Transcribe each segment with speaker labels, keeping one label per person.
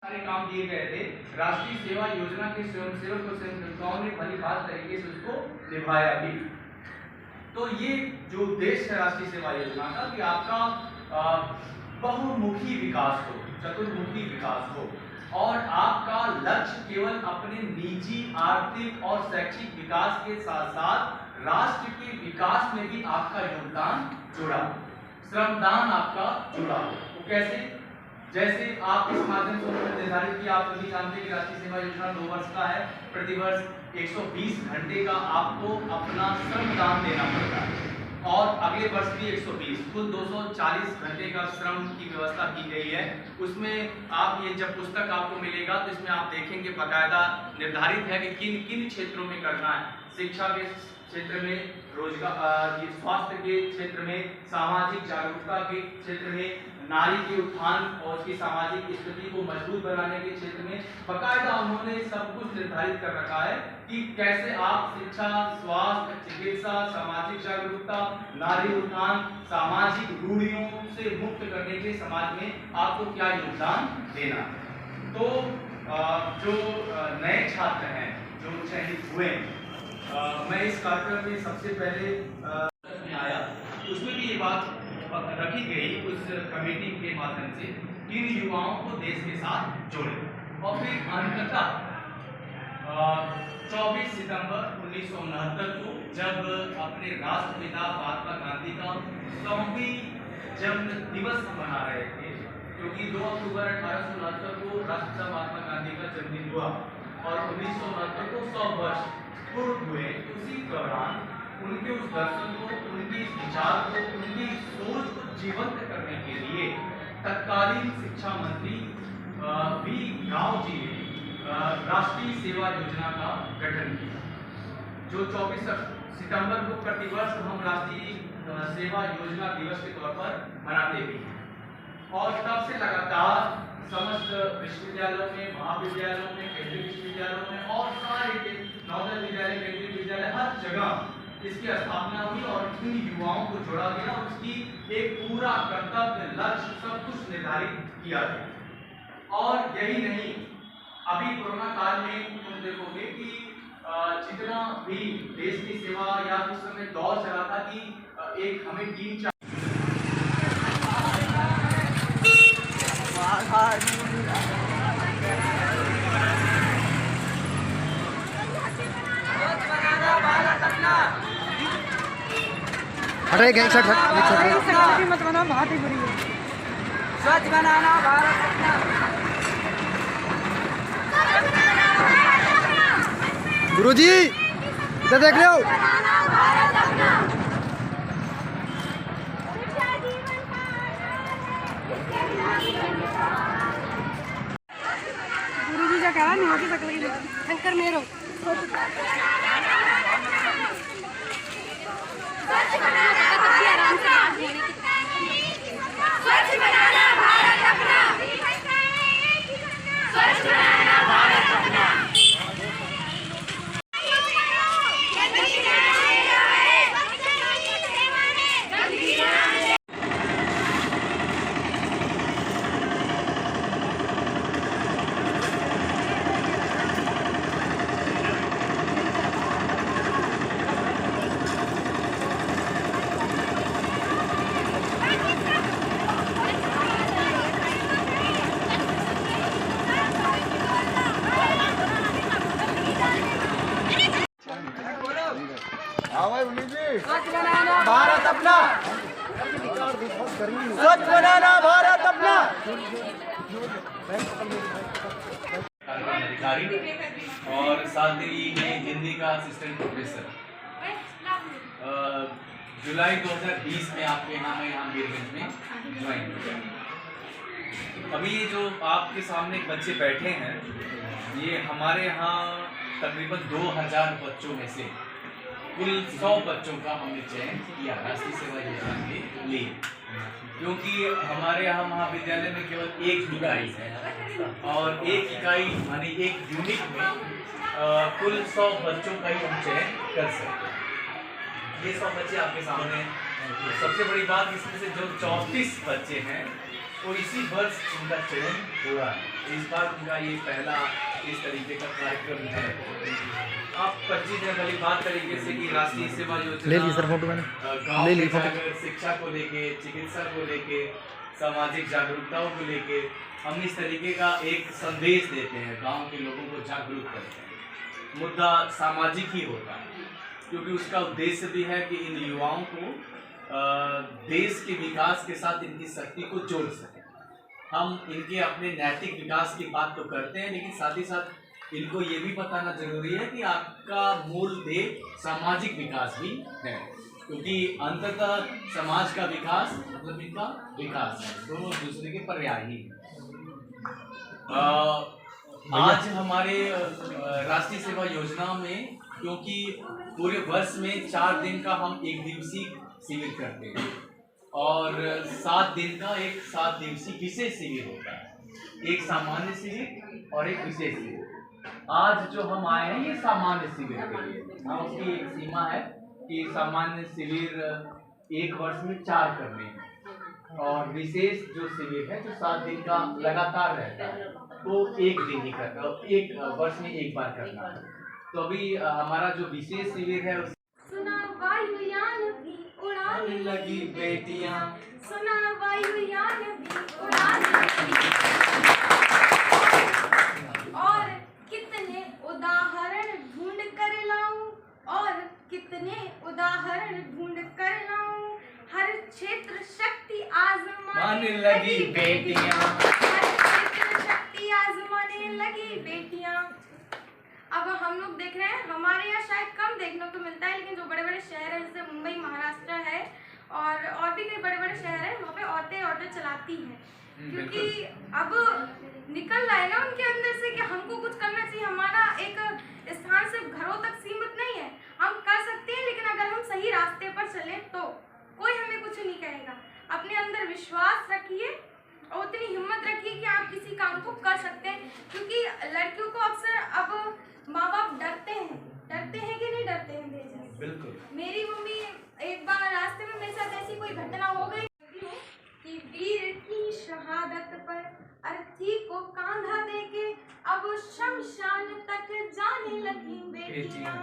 Speaker 1: सारे काम दिए गए थे। राष्ट्रीय सेवा योजना के स्वयंसेवक और स्वयंसेविकाओं ने भली भात तरीके से उसको निभाया भी। तो ये जो उद्देश्य है राष्ट्रीय सेवा योजना का कि आपका बहुमुखी विकास हो, चतुर्मुखी विकास हो और आपका लक्ष्य केवल अपने निजी आर्थिक और शैक्षिक विकास के साथ साथ राष्ट्र के विकास में भी आपका योगदान जुड़ा, श्रमदान आपका जुड़ा। तो कैसे? जैसे आप इस माध्यम से निर्धारित किया, आप सभी जानते हैं कि राष्ट्रीय सेवा योजना 2 वर्ष का है। प्रतिवर्ष 120 घंटे का आपको अपना श्रमदान देना पड़ता है और अगले वर्ष भी 120, कुल 240 घंटे का श्रम की व्यवस्था की गई है। उसमें आप ये जब पुस्तक आपको मिलेगा तो इसमें आप देखेंगे बाकायदा निर्धारित है कि किन किन क्षेत्रों में करना है। शिक्षा के क्षेत्र में, रोजगार, स्वास्थ्य के क्षेत्र में, सामाजिक जागरूकता के क्षेत्र में, नारी के उत्थान और उसकी सामाजिक स्थिति को मजबूत बनाने के क्षेत्र में बाकायदा उन्होंने सब कुछ निर्धारित कर रखा है कि कैसे आप शिक्षा, स्वास्थ्य, चिकित्सा, सामाजिक जागरूकता, नारी उत्थान, सामाजिक रूढ़ियों से मुक्त करने के समाज में आपको क्या योगदान देना है। तो जो नए छात्र हैं जो चयनित हुए, मैं इस कार्यक्रम में सबसे पहले आया, उसमें भी ये बात रखी गई उस कमेटी के माध्यम से कि युवाओं को देश के साथ जोड़े और फिर अंततः 24 सितंबर 1969 को जब अपने राष्ट्रपिता महात्मा गांधी का 100वीं जन्म दिवस मना रहे थे, क्योंकि 2 अक्टूबर 1869 को राष्ट्रपिता महात्मा गांधी का जन्मदिन हुआ और 1969 को 100 वर्ष पूर्ण हुए। उसी दौरान उनके उस दर्शन को, उनकी इस विचार को, उनकी सोच को जीवंत करने के लिए तत्कालीन शिक्षा मंत्री वी राव जी ने राष्ट्रीय सेवा योजना का गठन किया, जो 24 सितंबर को प्रतिवर्ष हम राष्ट्रीय सेवा योजना दिवस के तौर पर मनाते भी हैं। और तब से लगातार समस्त विश्वविद्यालयों में, महाविद्यालयों में, केंद्रीय विश्वविद्यालयों में और सारे नवोदय विद्यालय, केंद्रीय विद्यालय, हर जगह इसकी स्थापना हुई और इन युवाओं को जोड़ा गया और उसकी एक पूरा कर्तव्य, लक्ष्य, सब कुछ निर्धारित किया गया। और यही नहीं, अभी कोरोना काल में तुम देखोगे कि जितना भी देश की सेवा या उस समय दौर चला था कि एक हमें टीम
Speaker 2: हटे गए सर मत बना, बहुत ही बुरी है।
Speaker 3: स्वच्छ बनाना भारत अपना।
Speaker 2: गुरुजी इधर देख लो। गुरुजी जा कहा नहीं होती पकड़ी शंकर मेरो भारत अपना, स्वच्छ बनाना भारत अपना।
Speaker 1: अधिकारी और साथ ही में हिंदी का असिस्टेंट प्रोफेसर जुलाई 2020 में आपके यहाँ वीरगंज में ज्वाइन किया। अभी ये जो आपके सामने बच्चे बैठे हैं, ये हमारे यहाँ तकरीबन 2000 बच्चों में से कुल 100 बच्चों का हमने चयन किया राष्ट्रीय सेवा योजना के लिए, क्योंकि हमारे यहाँ महाविद्यालय में केवल एक इकाई है और एक इकाई यानी एक यूनिट में कुल 100 बच्चों का ही हम चयन कर सकते हैं। ये 100 बच्चे आपके सामने हैं। सबसे बड़ी बात इसमें से जो 34 बच्चे हैं और इसी वर्ष उनका चयन हुआ है। इस बार उनका ये पहला इस तरीके का कार्यक्रम है। आप 25 जनवरी बात तरीके से कि राष्ट्रीय सेवा योजना
Speaker 2: ले ली सर फोटो मैंने,
Speaker 1: गाँव
Speaker 2: ले
Speaker 1: में
Speaker 2: ली फोटो।
Speaker 1: जाकर शिक्षा को लेके, चिकित्सा को लेके, सामाजिक जागरूकताओं को लेके हम इस तरीके का एक संदेश देते हैं, गांव के लोगों को जागरूक करते हैं। मुद्दा सामाजिक ही होता है, क्योंकि उसका उद्देश्य भी है कि इन युवाओं को देश के विकास के साथ इनकी शक्ति को जोड़ सकें। हम इनके अपने नैतिक विकास की बात तो करते हैं, लेकिन साथ ही साथ इनको ये भी बताना जरूरी है कि आपका मूल ध्येय सामाजिक विकास भी है, क्योंकि अंततः समाज का विकास मतलब इनका विकास है, दोनों दूसरे के पर्याय ही हैं। आज हमारे राष्ट्रीय सेवा योजना में, क्योंकि पूरे वर्ष में 4 दिन का हम एक दिवसीय शिविर करते हैं और 7 दिन का एक 7 दिवसीय विशेष शिविर होता है, एक सामान्य शिविर और एक विशेष शिविर। आज जो हम आए हैं ये सामान्य शिविर के लिए। हाँ, उसकी एक सीमा है कि सामान्य शिविर 1 वर्ष में 4 करने हैं और विशेष जो शिविर है जो 7 दिन का लगातार रहता है तो 1 दिन ही करना, 1 वर्ष में 1 बार करना है। तो अभी हमारा जो विशेष शिविर है
Speaker 4: सुना वायुयान भी उड़ाने
Speaker 1: लगी बेटियां,
Speaker 4: सुना वायुयान भी उड़ाने लगी और कितने उदाहरण ढूंढ कर लाऊं, और कितने उदाहरण ढूंढ कर लाऊं। हर क्षेत्र शक्ति आजमाने
Speaker 1: लगी बेटियां,
Speaker 4: हर क्षेत्र शक्ति आजमाने लगी बेटियां। अब हम लोग देख रहे हैं, हमारे यहाँ शायद कम देखने को मिलता है, लेकिन जो बड़े बड़े शहर हैं जैसे मुंबई महाराष्ट्र है और भी कई बड़े बड़े शहर हैं, वहाँ पे औरतें ऑटो चलाती हैं, क्योंकि अब निकल रहा है ना उनके अंदर से कि हमको कुछ करना चाहिए। हमारा एक स्थान सिर्फ घरों तक सीमित नहीं है, हम कर सकते हैं, लेकिन अगर हम सही रास्ते पर चलें तो कोई हमें कुछ नहीं कहेगा। अपने अंदर विश्वास रखिए और उतनी हिम्मत रखिए कि आप किसी काम को कर सकते हैं, क्योंकि लड़कियों को अक्सर अब माँ बाप डरते हैं कि नहीं डरते हैं भेजने से।
Speaker 1: बिल्कुल।
Speaker 4: मेरी मम्मी एक बार रास्ते में मेरे साथ ऐसी कोई घटना हो गई कि वीर की शहादत पर अर्थी को कांधा देके अब शमशान तक जाने लगी बेटियां।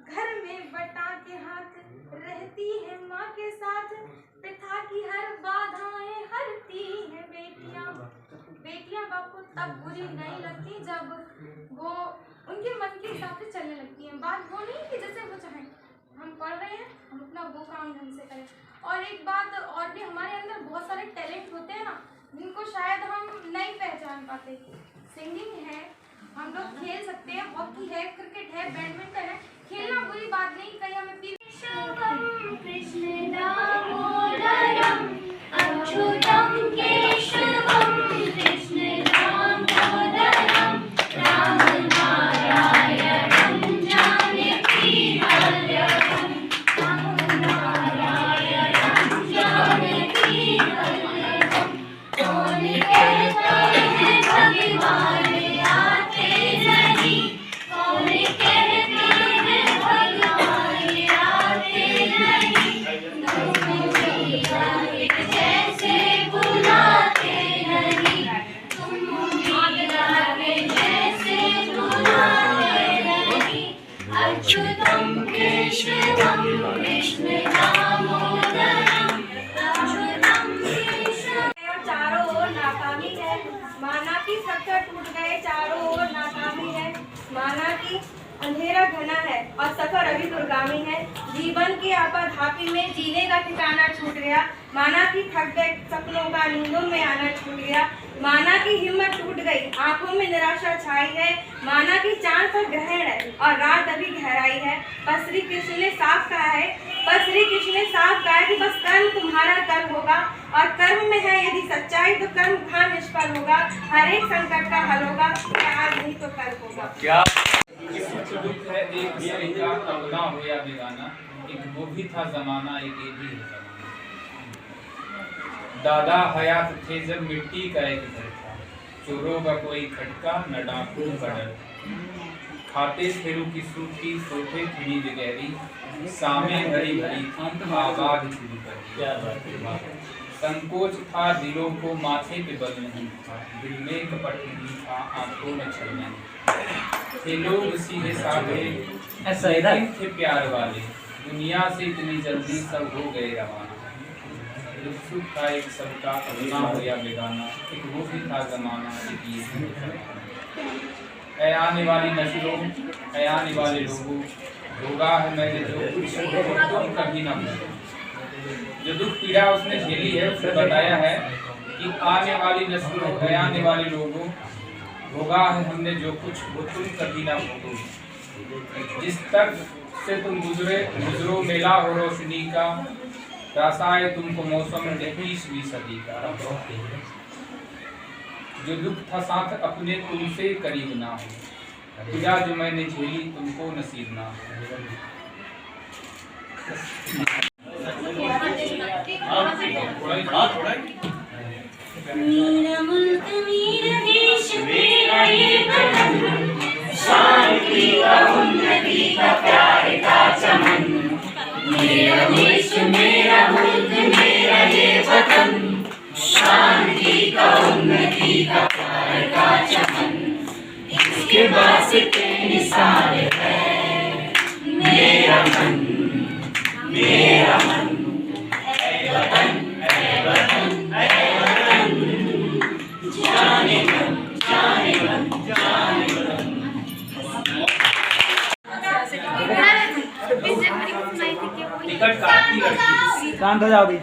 Speaker 4: घर में बटा के हाथ रहती है माँ के साथ, पिता की हर बाधाएं हरती है बेटियां। बेटियां बाप को तब बुरी नहीं लगती जब वो उनके मन के हिसाब से चलने लगती हैं। बात वो नहीं कि जैसे वो चाहें, हम पढ़ रहे हैं, हम अपना वो काम ढंग से करें। और एक बात और भी, हमारे अंदर बहुत सारे टैलेंट होते हैं ना, जिनको शायद हम नहीं पहचान पाते। सिंगिंग है, हम लोग खेल सकते हैं, हॉकी है, क्रिकेट है, बैडमिंटन है, खेलना बुरी बात नहीं। कहीं हमें कृष्ण दामोदरम अच्युतम केशवम कृष्ण दामोदरम राम नारायणं जानकी वल्लभं राम नारायणं जानकी वल्लभं। कौन कहता है भगवान आते नहीं, कौन कहते हैं भगवान आते नहीं, तुम एक जैसे बुलाते नहीं, तुम के जैसे बुलाते नहीं। अच्युतम केशवम कृष्ण दामोदरम अच्युतम केशवम। चारों ओर नाकामी है, माना की पत्थर टूट गए, चारों ओर नाकामी है, माना की अंधेरा घना है और सफर अभी दुर्गामी है। जीवन की आपाधापी में जीने का ठिकाना छूट गया, माना की थक गए सपनों का नींदों में आना छूट गया, माना की हिम्मत टूट गई आंखों में निराशा छाई है, माना की चांद पर ग्रहण है और रात अभी गहराई है। पर श्री कृष्ण ने साफ कहा है, पर श्री कृष्ण ने साफ कहा है कि बस कर्म तुम्हारा कर्म होगा, और कर्म में है यदि सच्चाई तो कर्म कहाँ निष्फल होगा। हर एक संकट का हल होगा, आज नहीं तो कल होगा।
Speaker 1: क्या
Speaker 5: दुख है एक भी का अपना हो या बेगाना, एक वो भी था जमाना, एक ये भी है जमाना। दादा हयात थे जब मिट्टी का एक घर था, चोरों का कोई खटका न डाकुओं का डर। खाते थे की सूखी सोते खिड़ी गहरी, सामे भरी भरी थी आबाद थी। संकोच था दिलों को माथे पे बल नहीं था, दिल में कपट नहीं था, आंखों में छल नहीं थे। लोग सीधे साधे लेकिन थे प्यार वाले, दुनिया से इतनी जल्दी सब हो गए रवाना। सुख था एक सबका, अपना हो या बेगाना, एक वो भी था जमाना, एक ये भी था जमाना। ऐ आने वाली नस्लों, ऐ आने वाले लोगों, होगा है मैंने जो कुछ तुम कभी ना भूलो। जो दुख पीड़ा उसने झेली है, उसने बताया है कि आने वाली नस्लों, ऐ आने वाले लोगों, होगा है हमने जो कुछ वो तुम कभी ना भूलो। जिस तक से तुम गुजरो मेला हो रोशनी का, रासाए तुमको मौसम 21वीं सदी का। जो दुख था साथ अपने तुमसे करीब ना हो, पीड़ा जो मैंने झेली तुमको नसीब ना हो।
Speaker 4: मेरा मुल्क मेरा देश मेरा ये वतन, शांति का उन्नति का प्यार का चमन। मेरा देश मेरा मुल्क मेरा ये वतन, शांति का उन्नति का प्यार का चमन। इसके वास्ते निसार है मेरा मन, मेरा मन। ऐ वतन, ऐ वतन, ऐ वतन, जाने मन, जाने मन, जाने मन।
Speaker 5: टिकट काटती लड़की
Speaker 2: शांत हो जाओ भी।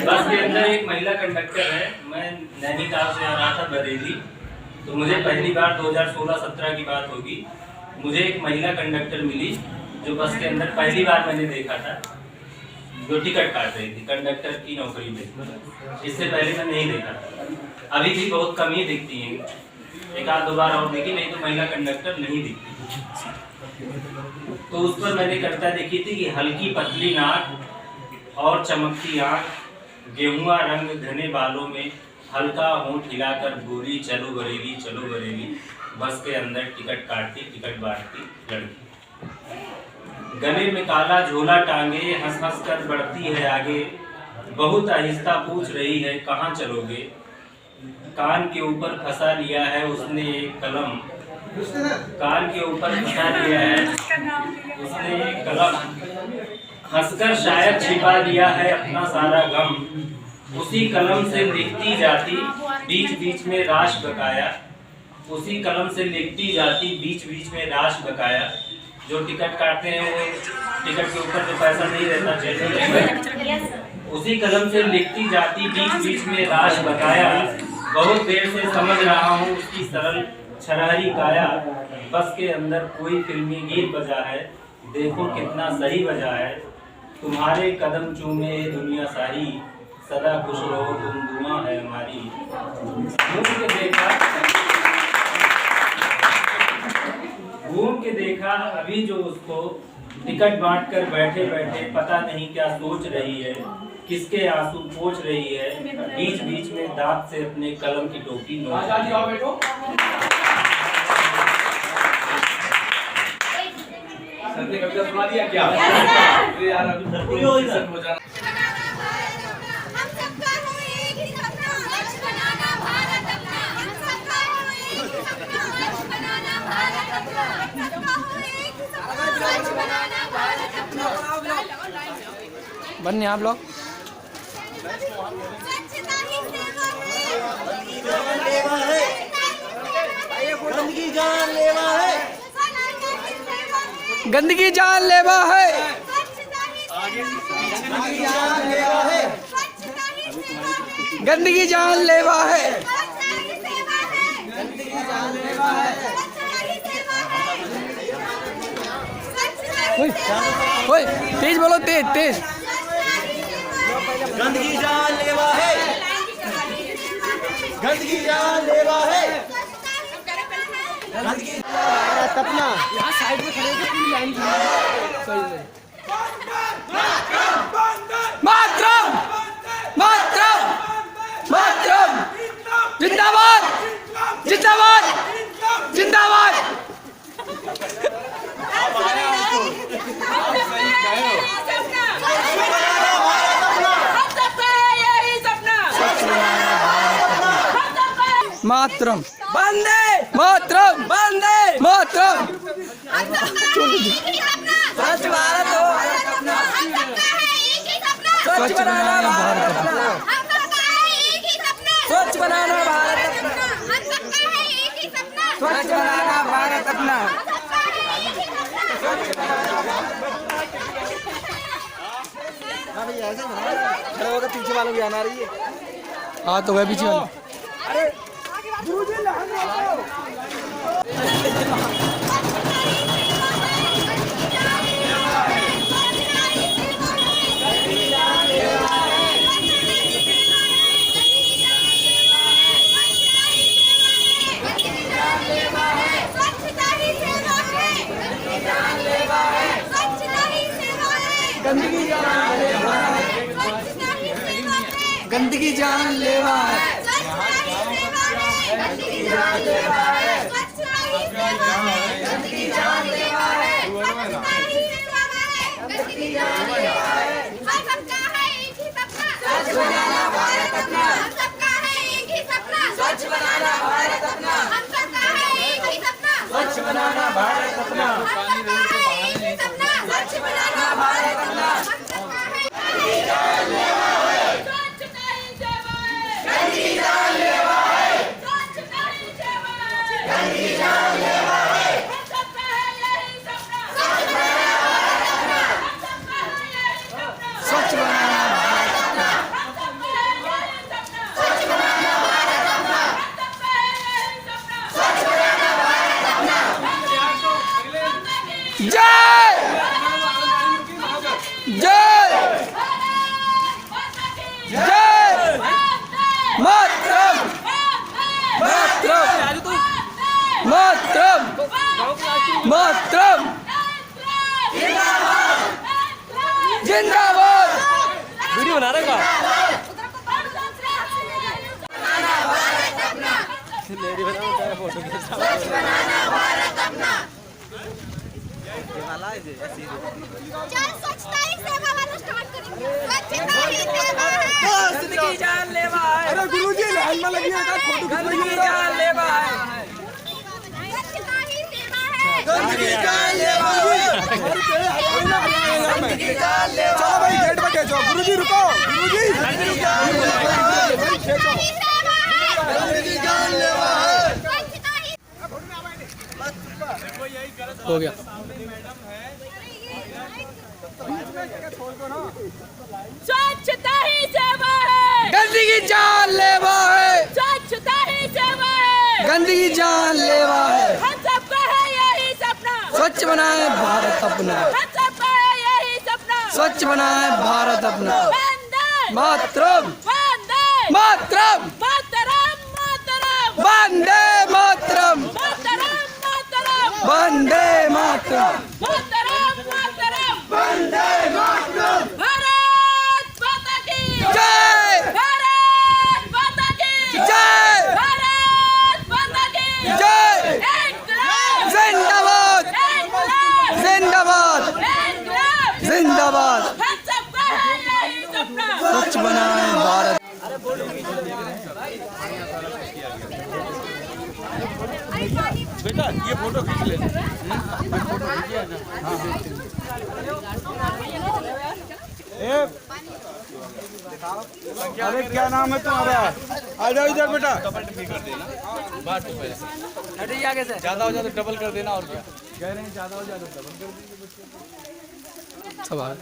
Speaker 6: बस के अंदर एक महिला कंडक्टर है। मैं नैनीताल से आ रहा था बरेली, तो मुझे पहली बार 2016-17 की बात होगी, मुझे एक महिला कंडक्टर मिली जो बस के अंदर पहली बार मैंने देखा था, जो टिकट काट रही थी कंडक्टर की नौकरी में। इससे पहले मैं नहीं देखा था। अभी भी बहुत कम ही दिखती हैं, एक आध दो बार और देखी, नहीं तो महिला कंडक्टर नहीं दिखती। तो उस पर मैंने कविता देखी थी कि हल्की पतली नाक और चमकती आँख, गेहुआ रंग घने बालों में, हल्का होंठ हिलाकर गोरी चलो बरेली, चलो बरेली। बस के अंदर टिकट काटती, टिकट बांटती लड़की। गले में काला झोला टांगे, हंस हंस कर बढ़ती है आगे, बहुत आहिस्ता पूछ रही है कहाँ चलोगे। कान के ऊपर फंसा लिया है उसने एक कलम, कान के ऊपर फंसा लिया है उसने एक कलम, हंसकर शायद छिपा लिया है अपना सारा गम। उसी कलम से लिखती जाती बीच बीच में राश बकाया, उसी कलम से लिखती जाती बीच बीच में राश बकाया। जो टिकट काटते हैं वो टिकट के ऊपर जो पैसा नहीं रहता चाहिए, उसी कलम से लिखती जाती बीच बीच में राश बकाया। बहुत देर से समझ रहा हूँ उसकी सरल छरारी काया। बस के अंदर कोई फिल्मी गीत बजा है, देखो कितना सही बजा है। तुम्हारे कदम चूमे दुनिया सारी, सदा खुश रहो तुम दुआ है हमारी। घूम के देखा अभी जो उसको, टिकट बांट कर बैठे बैठे पता नहीं क्या सोच रही है, किसके आंसू पोंछ रही है। बीच बीच में दांत से अपने कलम की टोपी नोच रही है।
Speaker 1: सर ने कविता सुना दिया क्या? अरे यार अभी पूरी हो जाना।
Speaker 4: हम सबका हो एक ही सपना, स्वच्छ बनाना भारत अपना। हम सबका हो एक ही सपना, स्वच्छ बनाना भारत अपना। हम सबका हो एक ही सपना, स्वच्छ बनाना भारत अपना।
Speaker 2: बन्ने आप लोग
Speaker 4: स्वच्छता ही सेवा है,
Speaker 2: गंदगी जानलेवा है,
Speaker 4: गंदगी
Speaker 2: जानलेवा है, गंदगी जानलेवा है। ओए तेज बोलो, तेज तेज।
Speaker 3: गंदगी जानलेवा है, गंदगी जानलेवा है, गंदगी सपना।
Speaker 2: यहाँ साइड में खड़े होकर पूरी लाइन मातरम मातरम मातरम, जिंदाबाद जिंदाबाद जिंदाबाद। मातरम वंदे मातरम वंदे मातरम स्वच्छ भारत हो अपना स्वच्छ बनाना भारत अपना स्वच्छ बनाना भारत अपना स्वच्छ बनाना भारत अपना
Speaker 3: खड़े होकर पीछे वालों की आना रही है।
Speaker 2: हाँ तो वह पीछे वाला गंदगी जानलेवा है गंदगी जानलेवा है गंदगी जानलेवा है गंदगी जानलेवा है गंदगी जानलेवा है हम सबका है एक ही सपना स्वच्छ बनाना भारत अपना हम सबका है एक ही सपना स्वच्छ बनाना भारत अपना हम सबका है एक ही सपना स्वच्छ बनाना भारत अपना हम सबका है एक ही सपना स्वच्छ बनाना भारत अपना हम सबका है गंदगी जानलेवा है स्वच्छता ही सेवा है गंदगी जानलेवा है स्वच्छता ही सेवा है गंदगी जानलेवा है हम सबका है यही सपना स्वच्छ बनाना भारत अपना हम सबका है यही सपना स्वच्छ बनाना भारत अपना हम सबका है यही सपना स्वच्छ बनाना भारत अपना हम सबका है यही सपना स्वच्छ बनाना भारत अपना जय जय जय मातरम मातरम मातरम मातरम जिंदाबाद वीडियो बना रहे
Speaker 4: स्वच्छता ही सेवा वाला स्टार्ट करेंगे स्वच्छता ही सेवा है
Speaker 2: गंदगी जानलेवा है
Speaker 3: अरे गुरुजी लाइन में लगी है फोटो
Speaker 2: गंदगी जानलेवा है
Speaker 4: स्वच्छता ही सेवा है
Speaker 3: गंदगी जानलेवा है गंदगी जानलेवा। चलो भाई गेट पे खींचो गुरुजी रुको गुरुजी गंदगी जानलेवा है
Speaker 4: स्वच्छता ही सेवा है
Speaker 3: गंदगी जानलेवा है।
Speaker 4: स्वच्छता ही
Speaker 2: हो गया
Speaker 7: स्वच्छता ही सेवा है
Speaker 2: गंदगी जानलेवा है
Speaker 7: स्वच्छता ही सेवा है
Speaker 2: गंदगी जानलेवा है
Speaker 7: हम सबका है यही सपना
Speaker 2: स्वच्छ बनाए भारत अपना
Speaker 7: हम सबका है यही सपना
Speaker 2: स्वच्छ बनाए भारत अपना
Speaker 7: वंदे
Speaker 2: मातरम
Speaker 7: वंदे
Speaker 2: मातरम
Speaker 7: मातरम मातरम
Speaker 2: वंदे मातरम
Speaker 7: मातरम मातरम
Speaker 2: वंदे मातरम
Speaker 7: मातरम मातरम
Speaker 2: वंदे मातरम
Speaker 7: भारत माता की
Speaker 2: जय
Speaker 7: भारत माता की
Speaker 2: जय
Speaker 7: भारत माता की
Speaker 2: जय
Speaker 7: इंकलाब
Speaker 2: जिंदाबाद
Speaker 7: इंकलाब
Speaker 2: जिंदाबाद
Speaker 7: इंकलाब
Speaker 2: जिंदाबाद
Speaker 7: हम सबका है यही सपना
Speaker 2: स्वच्छ बनाए भारत
Speaker 3: बेटा ये फोटो खींच ले। अरे क्या नाम है तुम्हारा? आ जाओ इधर बेटा।
Speaker 2: हटिए आगे से
Speaker 1: ज्यादा हो जाए तो डबल कर देना और क्या
Speaker 3: कह रहे हैं ज्यादा हो जाए तो डबल कर दीजिए।
Speaker 2: सब आ